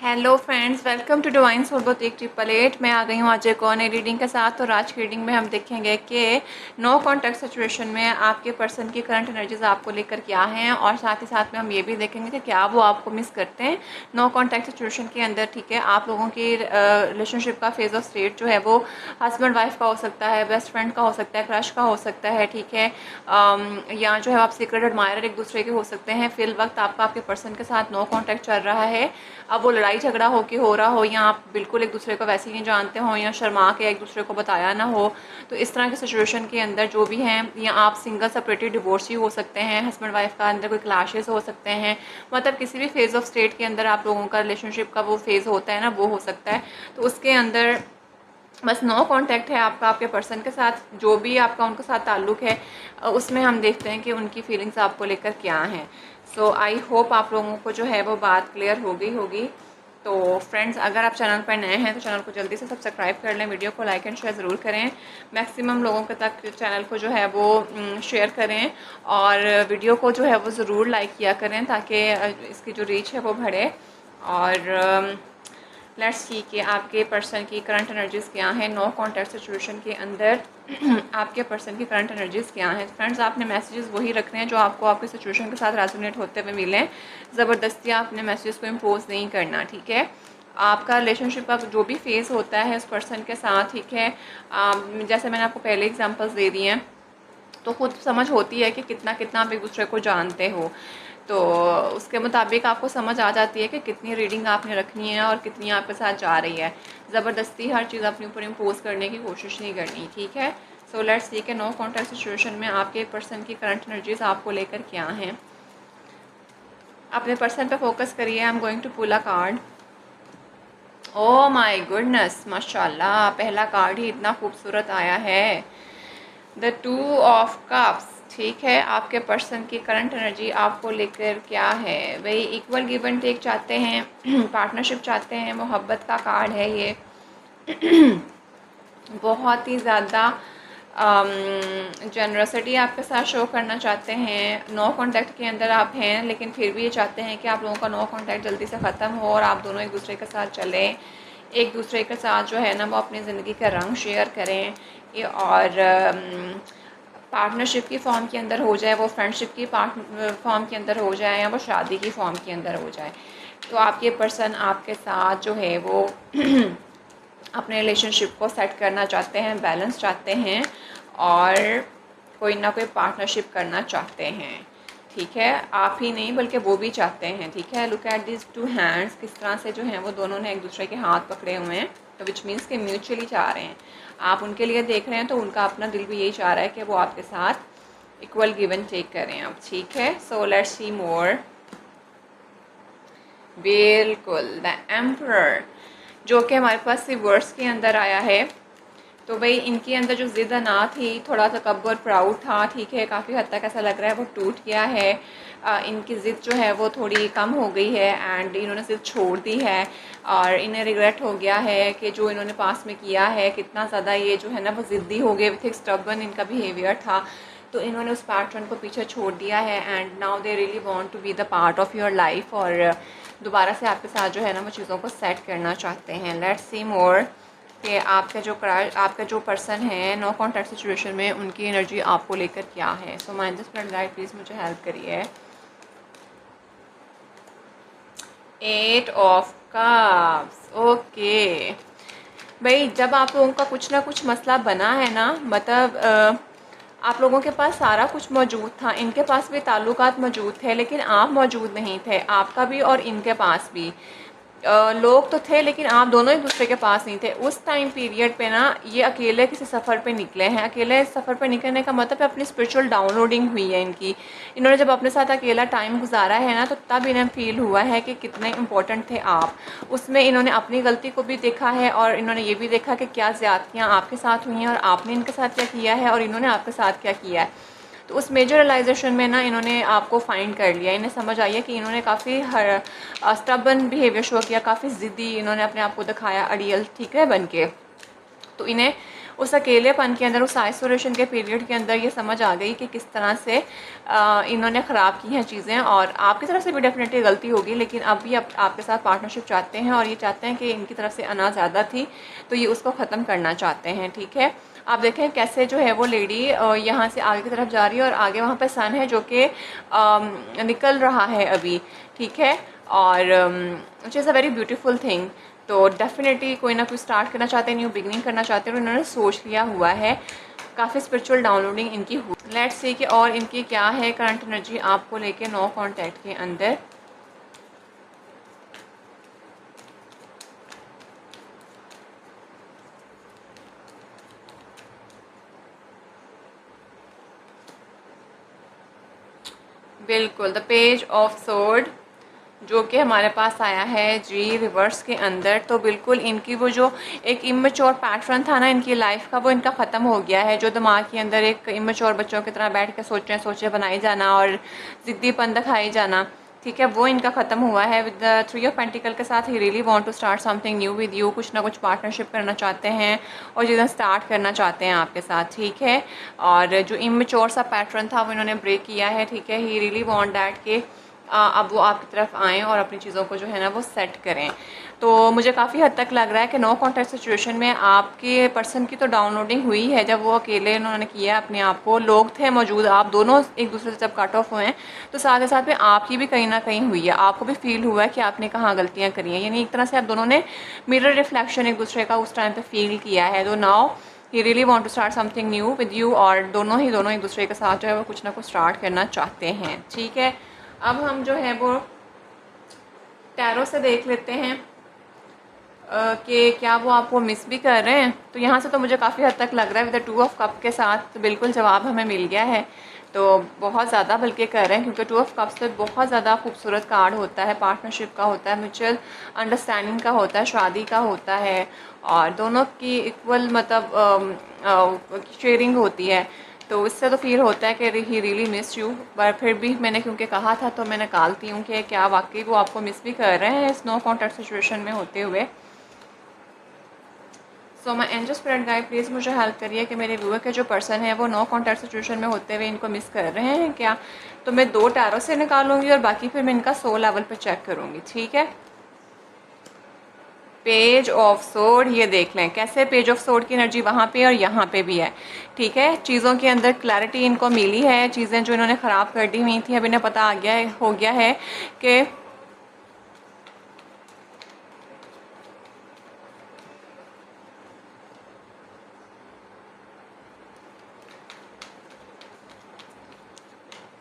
Hello friends, welcome to divine soul boutique 888। मैं आ गई हूँ आज एक और नई रीडिंग के साथ। और आज की रीडिंग में हम देखेंगे कि नो कॉन्टैक्ट सिचुएशन में आपके पर्सन की करंट एनर्जीज आपको लेकर क्या हैं, और साथ ही साथ में हम ये भी देखेंगे कि क्या वो आपको मिस करते हैं नो कॉन्टैक्ट सिचुएशन के अंदर। ठीक है, आप लोगों की रिलेशनशिप का फेज ऑफ स्टेट जो है वो हस्बैंड वाइफ का हो सकता है, बेस्ट फ्रेंड का हो सकता है, क्रश का हो सकता है। ठीक है, या जो है आप सीक्रेट एडमायर एक दूसरे के हो सकते हैं। फिल वक्त आपका आपके पर्सन के साथ नो कॉन्टैक्ट चल रहा है। अब वो लड़ाई झगड़ा हो रहा हो, या आप बिल्कुल एक दूसरे को वैसे ही नहीं जानते हो, या शर्मा के एक दूसरे को बताया ना हो, तो इस तरह की सिचुएशन के अंदर जो भी हैं, या आप सिंगल सेपरेटेड डिवोर्सी हो सकते हैं, हस्बैंड वाइफ का अंदर कोई क्लैशेस हो सकते हैं। मतलब किसी भी फेज़ ऑफ स्टेट के अंदर आप लोगों का रिलेशनशिप का वो फेज़ होता है ना, वो हो सकता है। तो उसके अंदर बस नो कांटेक्ट है आपका आपके पर्सन के साथ, जो भी आपका उनके साथ ताल्लुक़ है उसमें हम देखते हैं कि उनकी फीलिंग्स आपको लेकर क्या हैं। सो आई होप आप लोगों को जो है वो बात क्लियर हो गई होगी। तो फ्रेंड्स, अगर आप चैनल पर नए हैं तो चैनल को जल्दी से सब्सक्राइब कर लें, वीडियो को लाइक एंड शेयर ज़रूर करें, मैक्सिमम लोगों के तक चैनल को जो है वो शेयर करें, और वीडियो को जो है वो ज़रूर लाइक किया करें ताकि इसकी जो रीच है वो बढ़े। और लेट्स सी कि आपके पर्सन की करंट एनर्जीज़ क्या हैं नो कॉन्टैक्ट सिचुएशन के अंदर। आपके पर्सन की करंट एनर्जीज़ क्या हैं फ्रेंड्स। आपने मैसेजेस वही रखने हैं जो आपको आपके सिचुएशन के साथ रेजोनेट होते हुए मिलें। ज़बरदस्ती आपने मैसेजेस को इम्पोज नहीं करना। ठीक है, आपका रिलेशनशिप का जो भी फेज़ होता है उस पर्सन के साथ, ठीक है, जैसे मैंने आपको पहले एग्जांपल्स दे दिए हैं, तो खुद समझ होती है कि कितना कितना आप एक दूसरे को जानते हो। तो उसके मुताबिक आपको समझ आ जाती है कि कितनी रीडिंग आपने रखनी है और कितनी आपके साथ जा रही है। ज़बरदस्ती हर चीज़ अपने ऊपर इम्पोज करने की कोशिश नहीं करनी। ठीक है, सो लेट्स सी कि नो कॉन्टैक्ट सिचुएशन में आपके एक पर्सन की करंट एनर्जीज आपको लेकर क्या हैं। अपने पर्सन पे फोकस करिए। I am going to pull a card. Oh my goodness, माशाल्लाह, पहला कार्ड ही इतना खूबसूरत आया है, द 2 ऑफ कप्स। ठीक है, आपके पर्सन की करंट एनर्जी आपको लेकर क्या है। वही इक्वल गिव एंड टेक चाहते हैं, पार्टनरशिप चाहते हैं, मोहब्बत का कार्ड है ये। बहुत ही ज़्यादा जनरसिटी आपके साथ शो करना चाहते हैं। नो कांटेक्ट के अंदर आप हैं, लेकिन फिर भी ये चाहते हैं कि आप लोगों का नो कांटेक्ट जल्दी से ख़त्म हो और आप दोनों एक दूसरे के साथ चलें, एक दूसरे के साथ जो है ना वो अपनी ज़िंदगी का रंग शेयर करें, और पार्टनरशिप की फॉर्म के अंदर हो जाए, वो फ्रेंडशिप की फॉर्म के अंदर हो जाए, या वो शादी की फॉर्म के अंदर हो जाए। तो आपके पर्सन आपके साथ जो है वो अपने रिलेशनशिप को सेट करना चाहते हैं, बैलेंस चाहते हैं, और कोई ना कोई पार्टनरशिप करना चाहते हैं। ठीक है, आप ही नहीं बल्कि वो भी चाहते हैं। ठीक है, लुक एट दिस 2 हैंड्स, किस तरह से जो हैं वो दोनों ने एक दूसरे के हाथ पकड़े हुए हैं, तो विच मीन्स कि म्यूचुअली चाह रहे हैं। आप उनके लिए देख रहे हैं तो उनका अपना दिल भी यही चाह रहा है कि वो आपके साथ इक्वल गिव एंड टेक करें अब। ठीक है, सो लेट्स सी मोर। बिल्कुल, द एम्परर, जो कि हमारे पास रिवर्स के अंदर आया है। तो भाई इनके अंदर जो ज़िद ना थी, थोड़ा सा कब्र प्राउड था, ठीक है, काफ़ी हद तक ऐसा लग रहा है वो टूट गया है। इनकी ज़िद जो है वो थोड़ी कम हो गई है, एंड इन्होंने ज़िद छोड़ दी है, और इन्हें रिग्रेट हो गया है कि जो इन्होंने पास में किया है, कितना ज़्यादा ये जो है ना वो ज़िद्दी हो गए थे, स्टबर्न इनका बिहेवियर था, तो इन्होंने उस पैटर्न को पीछे छोड़ दिया है, and now they really want to be the part of your life, और दोबारा से आपके साथ जो है ना वो चीज़ों को सेट करना चाहते हैं। लेट्स सी मोर कि आपका जो पर्सन है नो कॉन्टैक्ट सिचुएशन में, उनकी एनर्जी आपको लेकर क्या है। So mind the spirit guide please मुझे हेल्प करिए। 8 ऑफ कप्स। ओके भाई, जब आप लोगों का कुछ ना कुछ मसला बना है ना, मतलब आप लोगों के पास सारा कुछ मौजूद था, इनके पास भी ताल्लुकात मौजूद थे, लेकिन आप मौजूद नहीं थे, आपका भी और इनके पास भी। लोग तो थे लेकिन आप दोनों एक दूसरे के पास नहीं थे। उस टाइम पीरियड पे ना ये अकेले किसी सफ़र पे निकले हैं। अकेले सफ़र पे निकलने का मतलब है अपनी स्पिरिचुअल डाउनलोडिंग हुई है इनकी। इन्होंने जब अपने साथ अकेला टाइम गुजारा है ना, तो तब इन्हें फील हुआ है कि कितने इम्पोर्टेंट थे आप। उसमें इन्होंने अपनी गलती को भी देखा है, और इन्होंने ये भी देखा कि क्या ज़्यादतियाँ आपके साथ हुई हैं, और आपने इनके साथ क्या किया है, और इन्होंने आपके साथ क्या किया है। तो उस मेजर रियलाइजेशन में ना इन्होंने आपको फाइंड कर लिया। इन्हें समझ आई है कि इन्होंने काफ़ी स्टबर्न बिहेवियर शो किया, काफ़ी ज़िद्दी इन्होंने अपने आप को दिखाया, अड़ियल, ठीक है, बन के। तो इन्हें उस अकेलेपन के अंदर, उस आइसोलेशन के पीरियड के अंदर ये समझ आ गई कि किस तरह से इन्होंने ख़राब की हैं चीज़ें। और आपकी तरफ से भी डेफिनेटली गलती होगी, लेकिन अब भी आपके साथ पार्टनरशिप चाहते हैं और ये चाहते हैं कि इनकी तरफ से अना ज़्यादा थी तो ये उसको ख़त्म करना चाहते हैं। ठीक है, आप देखें कैसे जो है वो लेडी यहाँ से आगे की तरफ जा रही है और आगे वहाँ पे सन है जो कि निकल रहा है अभी। ठीक है, और which is a very beautiful thing. तो डेफिनेटली कोई ना कोई स्टार्ट करना चाहते हैं, न्यू बिगनिंग करना चाहते हैं और इन्होंने सोच लिया हुआ है। काफ़ी स्पिरिचुअल डाउनलोडिंग इनकी हुई। लेट्स सी कि और इनकी क्या है करंट एनर्जी आपको लेके नो कॉन्टैक्ट के अंदर। बिल्कुल, द पेज ऑफ सोर्ड जो कि हमारे पास आया है जी रिवर्स के अंदर। तो बिल्कुल इनकी वो जो एक इमेच्योर पैटर्न था ना इनकी लाइफ का, वो इनका ख़त्म हो गया है। जो दिमाग के अंदर एक इमेच्योर बच्चों की तरह बैठ के सोचें बनाई जाना और ज़िद्दीपन दिखाई जाना, ठीक है, वो इनका ख़त्म हुआ है। विद द 3 ऑफ पेंटिकल के साथ he really want to start something new with you. कुछ ना कुछ पार्टनरशिप करना चाहते हैं और चीज़ें स्टार्ट करना चाहते हैं आपके साथ। ठीक है, और जो इमेच्योर सा पैटर्न था वो इन्होंने ब्रेक किया है। ठीक है, ही रियली वांट दैट कि अब वो आपकी तरफ आएँ और अपनी चीज़ों को जो है ना वो सेट करें। तो मुझे काफ़ी हद तक लग रहा है कि नो कॉन्टैक्ट सिचुएशन में आपके पर्सन की तो डाउनलोडिंग हुई है। जब वो अकेले उन्होंने किया अपने आप को, लोग थे मौजूद, आप दोनों एक दूसरे से जब कट ऑफ हुए हैं तो साथ ही साथ में आपकी भी कहीं ना कहीं हुई है। आपको भी फील हुआ है कि आपने कहाँ गलतियाँ करी हैं, यानी एक तरह से आप दोनों ने मिरर रिफ्लेक्शन एक दूसरे का उस टाइम पर फील किया है। तो now he really want to start something new with you और दोनों एक दूसरे के साथ जो है वो कुछ ना कुछ स्टार्ट करना चाहते हैं। ठीक है, अब हम जो है वो टैरो से देख लेते हैं कि क्या वो आपको मिस भी कर रहे हैं। तो यहाँ से तो मुझे काफ़ी हद तक लग रहा है विद द 2 ऑफ कप के साथ तो बिल्कुल जवाब हमें मिल गया है। तो बहुत ज़्यादा बल्कि कर रहे हैं, क्योंकि 2 ऑफ कप्स पे बहुत ज़्यादा खूबसूरत कार्ड होता है, पार्टनरशिप का होता है, म्यूचुअल अंडरस्टैंडिंग का होता है, शादी का होता है और दोनों की इक्वल मतलब शेयरिंग होती है। तो इससे तो फील होता है कि ही रियली मिस यू। पर फिर भी मैंने क्योंकि कहा था तो मैं निकालती हूँ कि क्या वाकई वो आपको मिस भी कर रहे हैं इस नो कॉन्टैक्ट सिचुएशन में होते हुए। So my angel spirit guide please मुझे हेल्प करिए कि मेरे व्यूअर के जो पर्सन है वो नो कॉन्टैक्ट सिचुएशन में होते हुए इनको मिस कर रहे हैं क्या। तो मैं 2 टैरो से निकालूंगी और बाकी फिर मैं इनका सोल लेवल पे चेक करूँगी। ठीक है, पेज ऑफ सोर्ड, ये देख लें कैसे पेज ऑफ सोर्ड की एनर्जी वहाँ पे और यहाँ पे भी है। ठीक है, चीज़ों के अंदर क्लैरिटी इनको मिली है। चीज़ें जो इन्होंने ख़राब कर दी हुई थी अब इन्हें पता आ गया है, हो गया है कि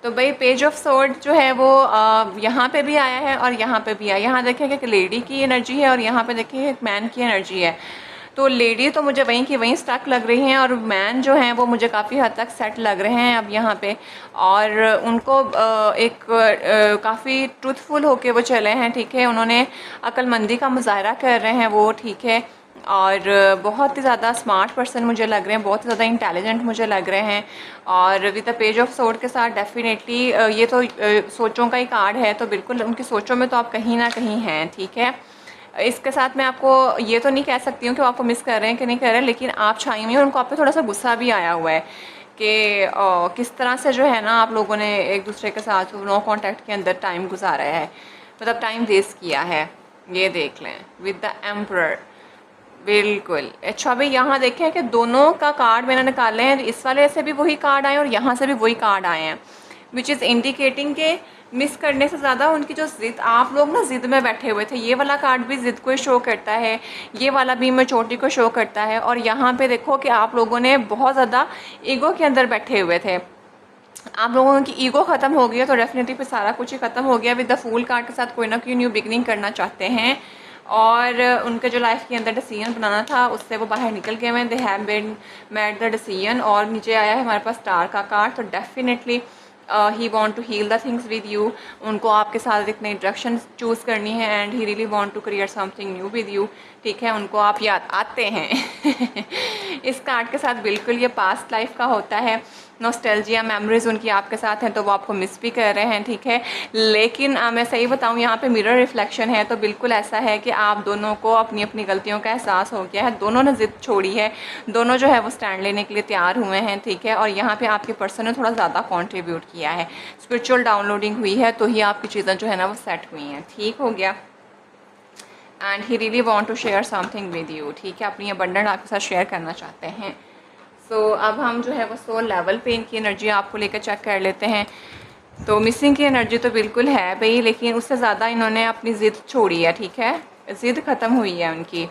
तो भाई पेज ऑफ सोर्ड जो है वो यहाँ पे भी आया है और यहाँ पे भी आया। यहाँ देखिए कि एक लेडी की एनर्जी है और यहाँ पे देखिए एक मैन की एनर्जी है। तो लेडी तो मुझे वहीं की वहीं स्टक लग रही हैं और मैन जो हैं वो मुझे काफ़ी हद तक सेट लग रहे हैं अब यहाँ पे। और उनको एक काफ़ी ट्रूथफुल होके वो चले हैं। ठीक है, उन्होंने अक्लमंदी का मुजाहरा कर रहे हैं वो। ठीक है, और बहुत ही ज़्यादा स्मार्ट पर्सन मुझे लग रहे हैं, बहुत ही ज़्यादा इंटेलिजेंट मुझे लग रहे हैं। और with the page of sword के साथ डेफिनेटली ये तो सोचों का ही कार्ड है, तो बिल्कुल उनकी सोचों में तो आप कहीं ना कहीं हैं। ठीक है, इसके साथ मैं आपको ये तो नहीं कह सकती हूँ कि वो आपको मिस कर रहे हैं कि नहीं कर रहे हैं, लेकिन आप छाई हुई हैं, उनको आप पे थोड़ा सा गुस्सा भी आया हुआ है कि किस तरह से जो है ना आप लोगों ने एक दूसरे के साथ नो कॉन्टैक्ट के अंदर टाइम गुजारा है, मतलब टाइम वेस्ट किया है। ये देख लें विद द एम्परर, बिल्कुल। अच्छा भाई यहाँ देखें कि दोनों का कार्ड मैंने निकाले हैं, इस वाले से भी वही कार्ड आए और यहाँ से भी वही कार्ड आए हैं, विच इज़ इंडिकेटिंग के मिस करने से ज़्यादा उनकी जो ज़िद, आप लोग ना ज़िद में बैठे हुए थे। ये वाला कार्ड भी ज़िद को ही शो करता है, ये वाला भी मैच्योरिटी को शो करता है। और यहाँ पे देखो कि आप लोगों ने बहुत ज़्यादा ईगो के अंदर बैठे हुए थे, आप लोगों की ईगो ख़त्म हो गई है, तो डेफिनेटली फिर सारा कुछ ही ख़त्म हो गया। विद द फूल कार्ड के साथ कोई ना कोई न्यू बिगनिंग करना चाहते हैं और उनके जो लाइफ के अंदर डिसीजन बनाना था उससे वो बाहर निकल गए हैं। They have been made the decision. और नीचे आया है हमारे पास स्टार का कार्ड, तो definitely he want to heal the things with you. उनको आपके साथ एक नई डायरेक्शन चूज़ करनी है and he really want to create something new with you. ठीक है, उनको आप याद आते हैं इस कार्ड के साथ बिल्कुल ये पास्ट लाइफ का होता है, नॉस्टैल्जिया मेमोरीज उनकी आपके साथ हैं तो वो आपको मिस भी कर रहे हैं, ठीक है। लेकिन मैं सही बताऊं, यहाँ पे मिरर रिफ्लेक्शन है तो बिल्कुल ऐसा है कि आप दोनों को अपनी अपनी गलतियों का एहसास हो गया है, दोनों ने ज़िद छोड़ी है, दोनों जो है वो स्टैंड लेने के लिए तैयार हुए हैं, ठीक है। और यहाँ पे आपके पर्सन ने थोड़ा ज़्यादा कॉन्ट्रीब्यूट किया है, स्पिरिचुअल डाउनलोडिंग हुई है तो ही आपकी चीज़ें जो है ना वो सेट हुई हैं, ठीक हो गया। And he really want to share something with you, ठीक है, अपनी अबंडेंट आपके साथ शेयर करना चाहते हैं। सो अब हम जो है वो सोल लेवल पे इनकी एनर्जी आपको लेकर चेक कर लेते हैं। तो मिसिंग की एनर्जी तो बिल्कुल है भाई, लेकिन उससे ज़्यादा इन्होंने अपनी ज़िद छोड़ी है, ठीक है, ज़िद ख़त्म हुई है उनकी,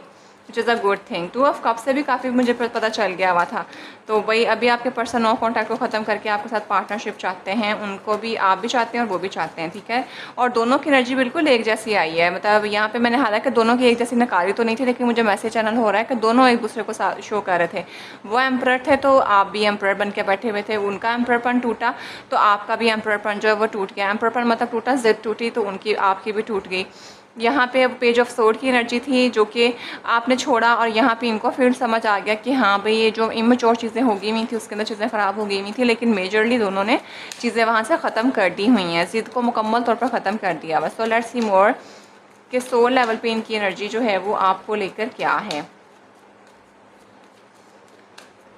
which is a good thing. 2 of cup से भी काफ़ी मुझे पता चल गया हुआ था। तो भाई अभी आपके पर्सन नो कॉन्टैक्ट को ख़त्म करके आपके साथ पार्टनरशिप चाहते हैं, उनको भी आप भी चाहते हैं और वो भी चाहते हैं, ठीक है। और दोनों की एनर्जी बिल्कुल एक जैसी आई है, मतलब यहाँ पे मैंने हालांकि दोनों की एक जैसी नकारी तो नहीं थी, लेकिन मुझे मैसेज चैनल हो रहा है कि दोनों एक दूसरे को शो कर रहे थे। वो एम्परर थे तो आप भी एम्परर बन के बैठे हुए थे, उनका एम्पररपन टूटा तो आपका भी एम्पररपन जो है वो टूट गया। एम्पररपन मतलब टूटा, जिद टूटी तो उनकी आपकी भी टूट गई। यहाँ पे पेज ऑफ सोर्ड की एनर्जी थी जो कि आपने छोड़ा, और यहाँ पे इनको फील्ड समझ आ गया कि हाँ भाई ये जो इमेच्योर चीज़ें हो गई हुई थी उसके अंदर चीज़ें ख़राब हो गई हुई थी, लेकिन मेजरली दोनों ने चीज़ें वहाँ से ख़त्म कर दी हुई हैं, ज़िद को मुकम्मल तौर पर ख़त्म कर दिया बस। सो लेट्स सी मोर कि सोल लेवल पे इनकी एनर्जी जो है वो आपको लेकर क्या है।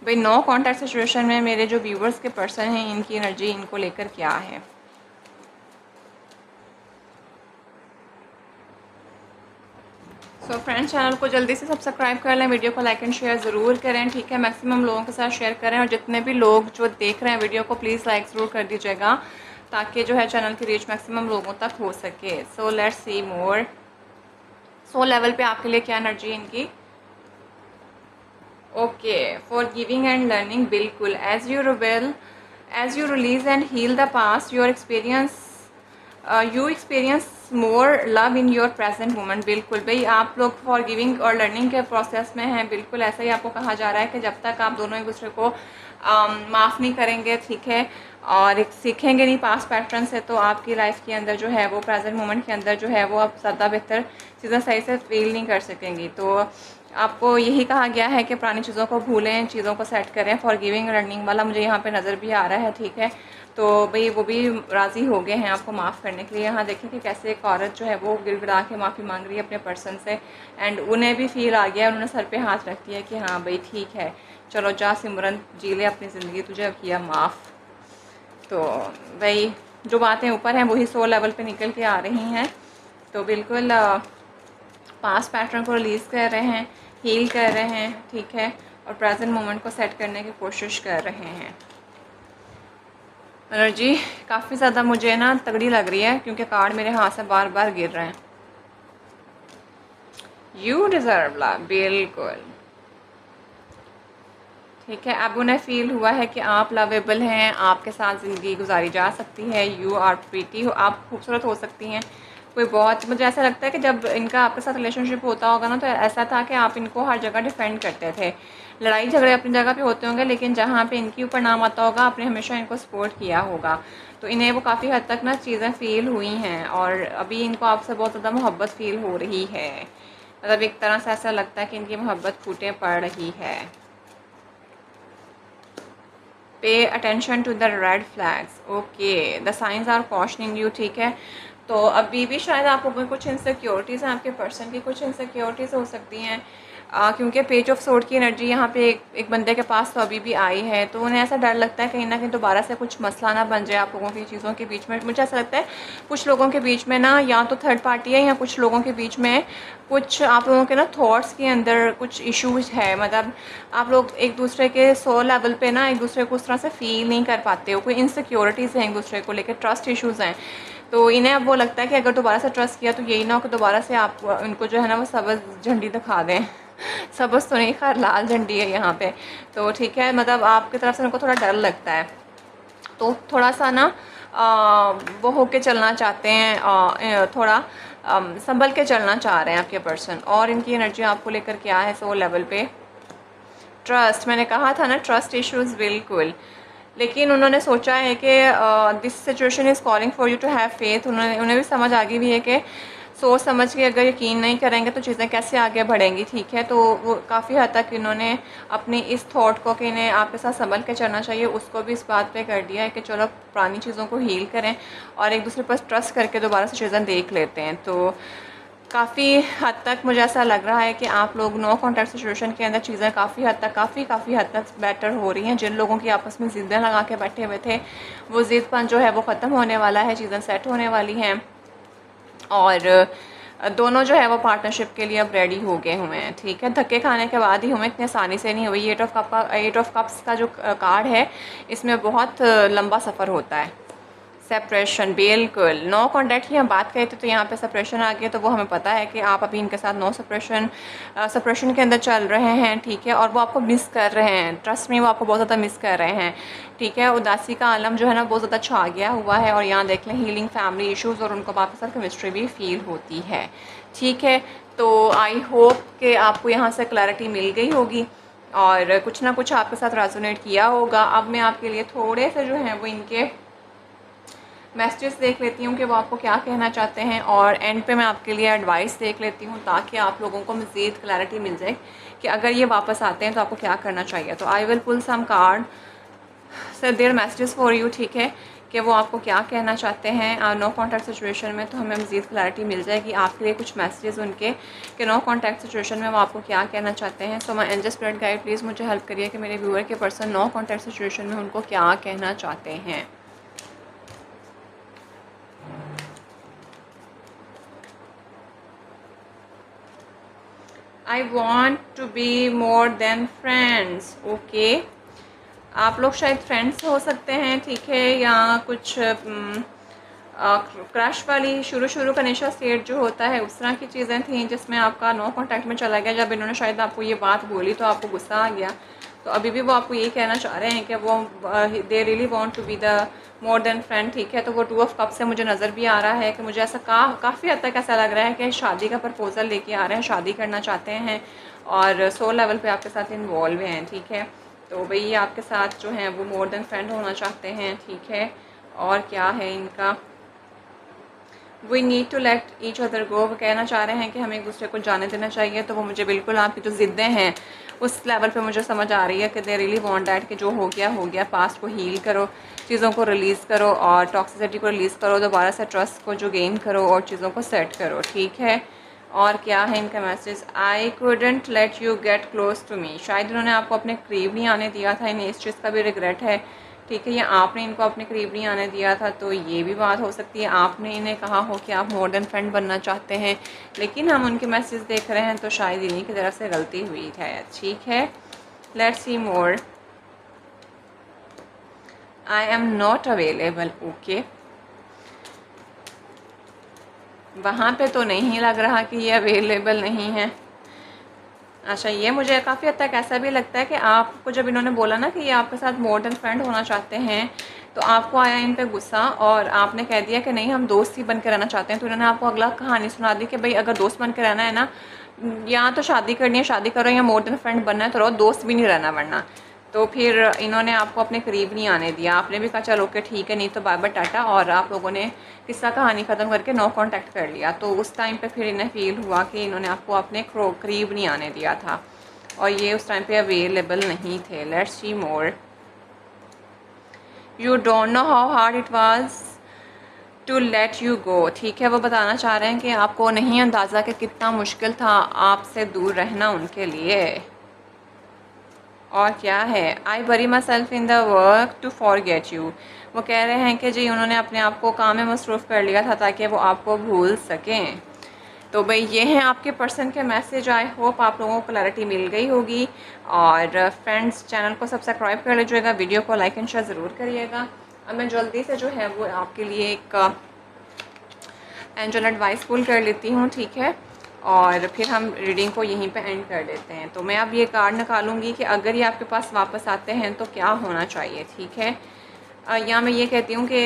भाई नो कॉन्टैक्ट सिचुएशन में मेरे जो व्यूवर्स के पर्सन हैं इनकी एनर्जी इनको लेकर क्या है। सो फ्रेंड्स, चैनल को जल्दी से सब्सक्राइब कर लें, वीडियो को लाइक एंड शेयर ज़रूर करें, ठीक है, मैक्सिमम लोगों के साथ शेयर करें, और जितने भी लोग जो देख रहे हैं वीडियो को प्लीज़ लाइक ज़रूर कर दीजिएगा ताकि जो है चैनल की रीच मैक्सिमम लोगों तक हो सके। So let's see more, so level पे आपके लिए क्या एनर्जी है इनकी। Okay, forgiving and learning, बिल्कुल, as you release and heal the past your experience you experience more love in your present moment. बिल्कुल भाई आप लोग फॉर गिविंग और लर्निंग के प्रोसेस में हैं, बिल्कुल ऐसा ही आपको कहा जा रहा है कि जब तक आप दोनों एक दूसरे को माफ़ नहीं करेंगे, ठीक है, और एक सीखेंगे नहीं पास्ट पैटर्न से, तो आपकी लाइफ के अंदर जो है वो प्रेजेंट मोमेंट के अंदर जो है वो आप ज़्यादा बेहतर चीज़ें सही से फील नहीं कर सकेंगी। तो आपको यही कहा गया है कि पुरानी चीज़ों को भूलें, चीज़ों को सेट करें। फॉर गिविंग लर्निंग वाला मुझे यहाँ पे नज़र भी आ रहा है, ठीक है, तो भाई वो भी राज़ी हो गए हैं आपको माफ़ करने के लिए। यहाँ देखिए कि कैसे एक औरत जो है वो गिड़गिड़ा के माफ़ी मांग रही है अपने पर्सन से, एंड उन्हें भी फील आ गया, उन्होंने सर पे हाथ रख दिया कि हाँ भाई ठीक है, चलो जा सिमरन जी ले अपनी ज़िंदगी, तुझे अब किया माफ़। तो भाई जो बातें ऊपर हैं वही सोल लेवल पे निकल के आ रही हैं। तो बिल्कुल पास्ट पैटर्न को रिलीज़ कर रहे हैं, हील कर रहे हैं, ठीक है, और प्रेजेंट मोमेंट को सेट करने की कोशिश कर रहे हैं। एनर्जी काफ़ी ज़्यादा मुझे ना तगड़ी लग रही है क्योंकि कार्ड मेरे हाथ से बार बार गिर रहे हैं। यू डिज़र्व लव, बिल्कुल ठीक है। अब उन्हें फील हुआ है कि आप लवेबल हैं, आपके साथ ज़िंदगी गुजारी जा सकती है, यू आर प्रीटी, आप खूबसूरत हो सकती हैं। कोई बहुत, मुझे ऐसा लगता है कि जब इनका आपके साथ रिलेशनशिप होता होगा ना तो ऐसा था कि आप इनको हर जगह डिफेंड करते थे। लड़ाई झगड़े अपनी जगह पे होते होंगे, लेकिन जहाँ पे इनके ऊपर नाम आता होगा आपने हमेशा इनको सपोर्ट किया होगा। तो इन्हें वो काफ़ी हद तक ना चीज़ें फ़ील हुई हैं, और अभी इनको आपसे बहुत ज़्यादा मोहब्बत फ़ील हो रही है। मतलब एक तरह से ऐसा लगता है कि इनकी मोहब्बत फूटें पड़ रही है। Pay attention to the red flags, okay, the signs are cautioning you, ठीक है। तो अभी भी शायद आपको कुछ इनसिक्योरिटीज़ हैं, आपके पर्सन की कुछ इनसिक्योरिटीज़ हो सकती हैं, क्योंकि पेज ऑफ सोर्ड की एनर्जी यहाँ पे एक बंदे के पास तो अभी भी आई है, तो उन्हें ऐसा डर लगता है कहीं ना कहीं दोबारा से कुछ मसला ना बन जाए आप लोगों की चीज़ों के बीच में। मुझे ऐसा लगता है कुछ लोगों के बीच में ना या तो थर्ड पार्टी है, या कुछ लोगों के बीच में कुछ आप लोगों के ना थॉट्स के अंदर कुछ इश्यूज है। मतलब आप लोग एक दूसरे के सोल लेवल पे ना एक दूसरे को उस तरह से फील नहीं कर पाते हो, कोई इनसिक्योरिटीज़ हैं एक दूसरे को लेकर, ट्रस्ट इश्यूज़ हैं। तो इन्हें अब वो लगता है कि अगर दोबारा से ट्रस्ट किया तो यही ना हो कि दोबारा से आप उनको जो है ना वो सबज झंडी दिखा दें। सबज तो नहीं, खैर लाल झंडी है यहाँ पे। तो ठीक है, मतलब आपकी तरफ से उनको थोड़ा डर लगता है, तो थोड़ा सा ना वो होके चलना चाहते हैं, थोड़ा संभल के चलना चाह रहे हैं आपके पर्सन। और इनकी एनर्जी आपको लेकर क्या है सोल लेवल पे। ट्रस्ट, मैंने कहा था ना ट्रस्ट इश्यूज़, बिल्कुल, लेकिन उन्होंने सोचा है कि this situation is calling for you to have faith. उन्हें भी समझ आ गई भी है कि सोच समझ के अगर यकीन नहीं करेंगे तो चीज़ें कैसे आगे बढ़ेंगी, ठीक है। तो वो काफ़ी हद तक इन्होंने अपनी इस थॉट को कि इन्हें आपके साथ संभल के चलना चाहिए, उसको भी इस बात पे कर दिया है कि चलो पुरानी चीज़ों को हील करें और एक दूसरे पर ट्रस्ट करके दोबारा से चीज़ें देख लेते हैं। तो काफ़ी हद तक मुझे ऐसा लग रहा है कि आप लोग नो कॉन्टैक्ट सिचुएशन के अंदर चीज़ें काफ़ी हद तक काफ़ी हद तक बेटर हो रही हैं। जिन लोगों की आपस में ज़िद्दें लगा के बैठे हुए थे, वो ज़िद्दपन जो है वो ख़त्म होने वाला है, चीज़ें सेट होने वाली हैं और दोनों जो है वो पार्टनरशिप के लिए अब रेडी हो गए हुए हैं, ठीक है। धक्के खाने के बाद ही हुए, इतनी आसानी से नहीं हुई। एट ऑफ कप्स का जो कार्ड है, इसमें बहुत लंबा सफ़र होता है। सेपरेशन, बिल्कुल नो कॉन्टैक्ट की हम बात करें तो यहाँ पे सेपरेशन आ गया, तो वो हमें पता है कि आप अभी इनके साथ नो सेपरेशन के अंदर चल रहे हैं, ठीक है। और वो आपको मिस कर रहे हैं, ट्रस्ट में वो आपको बहुत ज़्यादा मिस कर रहे हैं, ठीक है। उदासी का आलम जो है ना बहुत ज़्यादा छा गया हुआ है और यहाँ देख लें हीलिंग फैमिली इश्यूज़ और उनको आपके साथ केमिस्ट्री भी फील होती है, ठीक है। तो आई होप कि आपको यहाँ से क्लैरिटी मिल गई होगी और कुछ ना कुछ आपके साथ रेजोनेट किया होगा। अब मैं आपके लिए थोड़े से जो हैं वो इनके मैसेजेस देख लेती हूँ कि वो आपको क्या कहना चाहते हैं और एंड पे मैं आपके लिए एडवाइस देख लेती हूँ ताकि आप लोगों को मज़ीद क्लैरिटी मिल जाए कि अगर ये वापस आते हैं तो आपको क्या करना चाहिए। तो I will pull some card sir their messages for you, ठीक है, कि वो आपको क्या कहना चाहते हैं नो कॉन्टैक्ट सिचुएशन में। तो हमें मज़ीद क्लैरिटी मिल जाएगी आपके लिए कुछ मैसेजेस उनके कि नो कॉन्टैक्ट सिचुएशन में वो आपको क्या कहना चाहते हैं। So my angel spirit guide please मुझे हेल्प करिए कि मेरे व्यूअर के पर्सन नो कॉन्टैक्ट सिचुएशन में उनको क्या कहना चाहते हैं। I want to be more than friends, okay. आप लोग शायद फ्रेंड्स हो सकते हैं, ठीक है, या कुछ क्रश वाली शुरू का नशा स्टेट जो होता है उस तरह की चीज़ें थी जिसमें आपका नो कॉन्टैक्ट में चला गया। जब इन्होंने शायद आपको ये बात बोली तो आपको गुस्सा आ गया, तो अभी भी वो आपको यही कहना चाह रहे हैं कि वो they really want to be the more than friend, ठीक है। तो वो 2 ऑफ कप से मुझे नज़र भी आ रहा है कि मुझे ऐसा काफ़ी हद तक ऐसा लग रहा है कि शादी का प्रपोजल लेके आ रहे हैं, शादी करना चाहते हैं और सोल लेवल पे आपके साथ इन्वॉल्व हैं, ठीक है। तो वही आपके साथ जो हैं वो मोर देन फ्रेंड होना चाहते हैं, ठीक है। और क्या है इनका, we need to let each other go, वो कहना चाह रहे हैं कि हमें एक दूसरे को जाने देना चाहिए। तो वो मुझे बिल्कुल आपकी जो ज़िद्दें हैं उस लेवल पे मुझे समझ आ रही है कि दे रियली वांट दैट कि जो हो गया, पास्ट को हील करो, चीज़ों को रिलीज़ करो और टॉक्सिसिटी को रिलीज़ करो, दोबारा से ट्रस्ट को जो गेन करो और चीज़ों को सेट करो, ठीक है। और क्या है इनका message, I couldn't let you get close to me, शायद उन्होंने आपको अपने करीब नहीं आने दिया था, इन्हें इस चीज़ का भी रिग्रेट है, ठीक है। या आपने इनको अपने करीब नहीं आने दिया था, तो ये भी बात हो सकती है। आपने इन्हें कहा हो कि आप मोर देन फ्रेंड बनना चाहते हैं, लेकिन हम उनके मैसेज देख रहे हैं तो शायद इन्हीं की तरफ से गलती हुई है, ठीक है। Let's see more, I am not available, okay. वहाँ पे तो नहीं लग रहा कि ये अवेलेबल नहीं है। अच्छा, ये मुझे काफ़ी हद तक ऐसा भी लगता है कि आपको जब इन्होंने बोला ना कि ये आपके साथ मोर देन फ्रेंड होना चाहते हैं, तो आपको आया इन पे गुस्सा और आपने कह दिया कि नहीं हम दोस्त ही बन के रहना चाहते हैं। तो इन्होंने आपको अगला कहानी सुना दी कि भाई अगर दोस्त बन के रहना है ना, या तो शादी करनी है शादी करो, या मोर देन फ्रेंड बनना है तो रहो, दोस्त भी नहीं रहना वरना। तो फिर इन्होंने आपको अपने करीब नहीं आने दिया, आपने भी कहा चलो ओके ठीक है, नहीं तो बाय बाय टाटा, और आप लोगों ने किस्सा कहानी ख़त्म करके नो कांटेक्ट कर लिया। तो उस टाइम पे फिर इन्हें फील हुआ कि इन्होंने आपको अपने करीब नहीं आने दिया था और ये उस टाइम पे अवेलेबल नहीं थे। Let's see more, you don't know how hard it was to let you go, ठीक है। वो बताना चाह रहे हैं कि आपको नहीं अंदाज़ा कि कितना मुश्किल था आपसे दूर रहना उनके लिए। और क्या है, I bury myself in the work to forget you, वो कह रहे हैं कि जी उन्होंने अपने आप को काम में मसरूफ़ कर लिया था ताकि वो आपको भूल सकें। तो भाई ये हैं आपके पर्सन के मैसेज। आई होप आप लोगों को क्लैरिटी मिल गई होगी। और फ्रेंड्स, चैनल को सब्सक्राइब कर लीजिएगा, वीडियो को लाइक एंड शेयर ज़रूर करिएगा। अब मैं जल्दी से जो है वो आपके लिए एक एंजल एडवाइस पुल कर लेती हूँ, ठीक है, और फिर हम रीडिंग को यहीं पे एंड कर देते हैं। तो मैं अब ये कार्ड निकालूंगी कि अगर ये आपके पास वापस आते हैं तो क्या होना चाहिए, ठीक है। या मैं ये कहती हूँ कि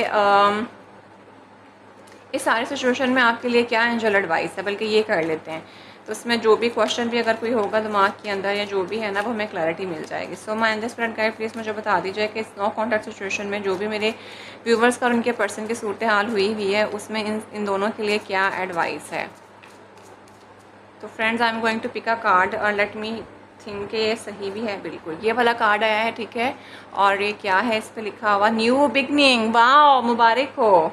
इस सारे सिचुएशन में आपके लिए क्या एंजल एडवाइस है, बल्कि ये कर लेते हैं। तो इसमें जो भी क्वेश्चन भी अगर कोई होगा दिमाग के अंदर या जो भी है ना, वो हमें क्लैरिटी मिल जाएगी। So my angel spirit guide please मुझे बता दीजिए कि इस नो कॉन्टैक्ट सिचुएशन में जो भी मेरे व्यूवर्स का और उनके पर्सन की सूरत हाल हुई है उसमें इन दोनों के लिए क्या एडवाइस है। तो friends I am going to pick a card और लेट मी थिंक ये सही भी है। बिल्कुल ये वाला कार्ड आया है, ठीक है। और ये क्या है, इस पर लिखा हुआ न्यू बिगनिंग। वाह, मुबारक हो।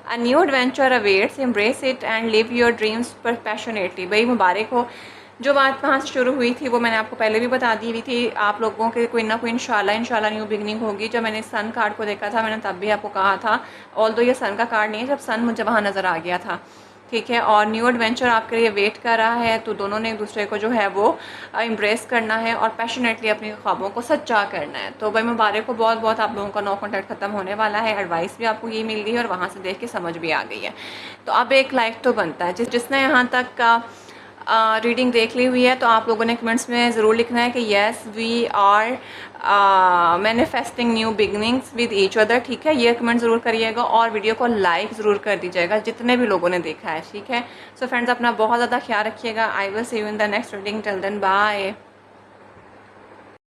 A new adventure awaits, embrace it and live your dreams पर पैशनेटली। भाई मुबारक हो। जो बात वहाँ से शुरू हुई थी वो मैंने आपको पहले भी बता दी हुई थी, आप लोगों के कोई ना कोई इंशाल्लाह न्यू बिगनिंग होगी। जब मैंने सन कार्ड को देखा था मैंने तब भी आपको कहा था, ऑल्दो ये सन का कार्ड नहीं है, जब सन मुझे वहाँ नज़र आ गया था, ठीक है। और न्यू एडवेंचर आपके लिए वेट कर रहा है, तो दोनों ने एक दूसरे को जो है वो एम्ब्रेस करना है और पैशनेटली अपने ख्वाबों को सच्चा करना है। तो भाई मुबारक को, बहुत बहुत आप लोगों का नो कॉन्टैक्ट ख़त्म होने वाला है। एडवाइस भी आपको ये मिल गई है और वहाँ से देख के समझ भी आ गई है। तो अब एक लाइफ तो बनता है, जिसने यहाँ तक का रीडिंग देख ली हुई है, तो आप लोगों ने कमेंट्स में ज़रूर लिखना है कि yes we are manifesting new beginnings with each other, ठीक है। ये कमेंट ज़रूर करिएगा और वीडियो को लाइक ज़रूर कर दीजिएगा जितने भी लोगों ने देखा है, ठीक है। सो फ्रेंड्स अपना बहुत ज़्यादा ख्याल रखिएगा। I will see you in the next reading. Till then bye.